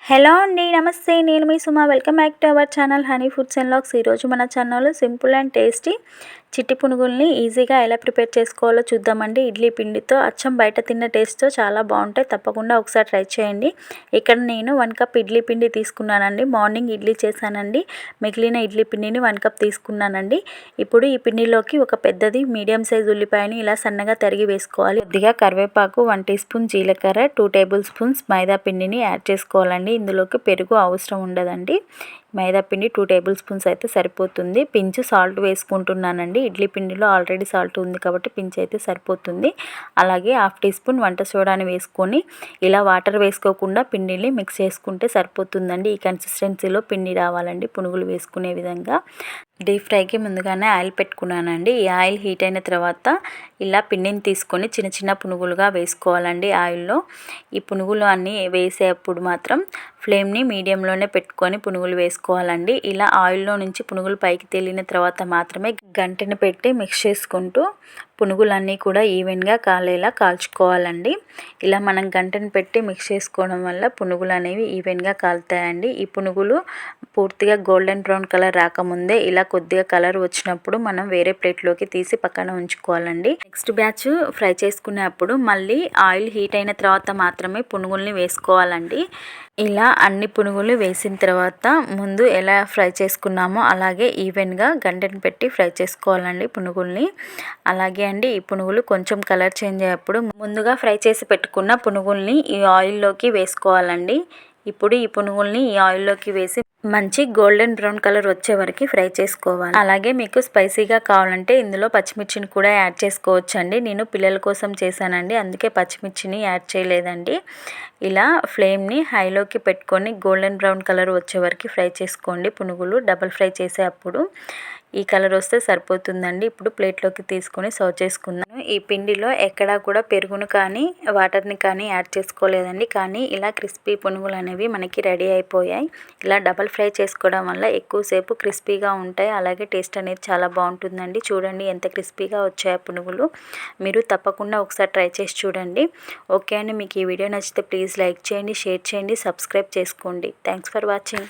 Hello అండి, నమస్తే. నేను మీ Suma. Welcome back to our channel honey foods and logs. ఈరోజు మన ఛానల్లో సింపుల్ అండ్ టేస్టీ చిట్టి పునుగుల్ని ఈజీగా ఎలా ప్రిపేర్ చేసుకోవాలో చూద్దామండి. ఇడ్లీ పిండితో అచ్చం బయట తిన్న టేస్ట్తో చాలా బాగుంటాయి. తప్పకుండా ఒకసారి ట్రై చేయండి. ఇక్కడ నేను 1 కప్ ఇడ్లీ పిండి తీసుకున్నానండి. మార్నింగ్ ఇడ్లీ చేశానండి. మిగిలిన ఇడ్లీ పిండిని 1 కప్ తీసుకున్నానండి. ఇప్పుడు ఈ పిండిలోకి ఒక పెద్దది మీడియం సైజ్ ఉల్లిపాయని ఇలా సన్నగా తరిగి వేసుకోవాలి. కొద్దిగా కరివేపాకు, 1 టీ స్పూన్ జీలకర్ర, 2 టేబుల్ స్పూన్స్ మైదా పిండిని యాడ్ చేసుకోవాలండి. ఇందులోకి పెరుగు అవసరం ఉండదండి. మైదా పిండి 2 టేబుల్ స్పూన్స్ అయితే సరిపోతుంది. పించు సాల్ట్ వేసుకుంటున్నానండి. ఇడ్లీ పిండిలో ఆల్రెడీ సాల్ట్ ఉంది కాబట్టి పించు అయితే సరిపోతుంది. అలాగే 1/2 టీ స్పూన్ వంట సోడాని వేసుకొని ఇలా వాటర్ వేసుకోకుండా పిండిని మిక్స్ చేసుకుంటే సరిపోతుందండి. ఈ కన్సిస్టెన్సీలో పిండి రావాలండి పునుగులు వేసుకునే విధంగా. డీప్ ఫ్రైకి ముందుగానే ఆయిల్ పెట్టుకున్నానండి. ఈ ఆయిల్ హీట్ అయిన తర్వాత ఇలా పిండిని తీసుకొని చిన్న చిన్న పునుగులుగా వేసుకోవాలండి ఆయిల్లో. ఈ పునుగులు అన్నీ వేసేటప్పుడు మాత్రం ఫ్లేమ్ని మీడియంలోనే పెట్టుకొని పునుగులు వేసుకోవాలండి. ఇలా ఆయిల్లో నుంచి పునుగులు పైకి తేలిన తర్వాత మాత్రమే గంటెని పెట్టి మిక్స్ చేసుకుంటూ పునుగులన్నీ కూడా ఈవెన్గా కాలేలా కాల్చుకోవాలండి. ఇలా మనం గంటెని పెట్టి మిక్స్ చేసుకోవడం వల్ల పునుగులు అనేవి ఈవెన్గా కాలుతాయండి. ఈ పునుగులు పూర్తిగా గోల్డెన్ బ్రౌన్ కలర్ రాకముందే ఇలా కొద్దిగా కలర్ వచ్చినప్పుడు మనం వేరే ప్లేట్లోకి తీసి పక్కన ఉంచుకోవాలండి. నెక్స్ట్ బ్యాచ్ ఫ్రై చేసుకునేప్పుడు మళ్ళీ ఆయిల్ హీట్ అయిన తర్వాత మాత్రమే పునుగుల్ని వేసుకోవాలండి. ఇలా అన్ని పునుగులు వేసిన తర్వాత ముందు ఎలా ఫ్రై చేసుకున్నామో అలాగే ఈవెన్గా గంటెని పెట్టి ఫ్రై చేసుకోవాలండి పునుగుల్ని. అలాగే అండి, ఈ పునుగులు కొంచెం కలర్ చేంజ్ అయ్యేప్పుడు ముందుగా ఫ్రై చేసి పెట్టుకున్న పునుగుల్ని ఈ ఆయిల్లోకి వేసుకోవాలండి. ఇప్పుడు ఈ పునుగుల్ని ఈ ఆయిల్లోకి వేసి మంచి గోల్డెన్ బ్రౌన్ కలర్ వచ్చే వరకు ఫ్రై చేసుకోవాలి. అలాగే మీకు స్పైసీగా కావాలంటే ఇందులో పచ్చిమిర్చిని కూడా యాడ్ చేసుకోవచ్చండి. నేను పిల్లల కోసం చేశానండి, అందుకే పచ్చిమిర్చిని యాడ్ చేయలేదండి. ఇలా ఫ్లేమ్ని హైలోకి పెట్టుకొని గోల్డెన్ బ్రౌన్ కలర్ వచ్చే వరకు ఫ్రై చేసుకోండి. పునుగులు డబల్ ఫ్రై చేసేటప్పుడు ఈ కలర్ వస్తే సరిపోతుందండి. ఇప్పుడు ప్లేట్లోకి తీసుకొని సర్వ్ చేసుకుందాం. ఈ పిండిలో ఎక్కడా కూడా పెరుగును కానీ వాటర్ని కానీ యాడ్ చేసుకోలేదండి. కానీ ఇలా క్రిస్పీ పునుగులు అనేవి మనకి రెడీ అయిపోయాయి. ఇలా డబల్ ఫ్రై చేసుకోవడం వల్ల ఎక్కువసేపు క్రిస్పీగా ఉంటాయి. అలాగే టేస్ట్ అనేది చాలా బాగుంటుందండి. చూడండి ఎంత క్రిస్పీగా వచ్చాయి పునుగులు. మీరు తప్పకుండా ఒకసారి ట్రై చేసి చూడండి. ఓకే అండి, మీకు ఈ వీడియో నచ్చితే ప్లీజ్ లైక్ చేయండి, షేర్ చేయండి, సబ్స్క్రైబ్ చేసుకోండి. Thanks for watching.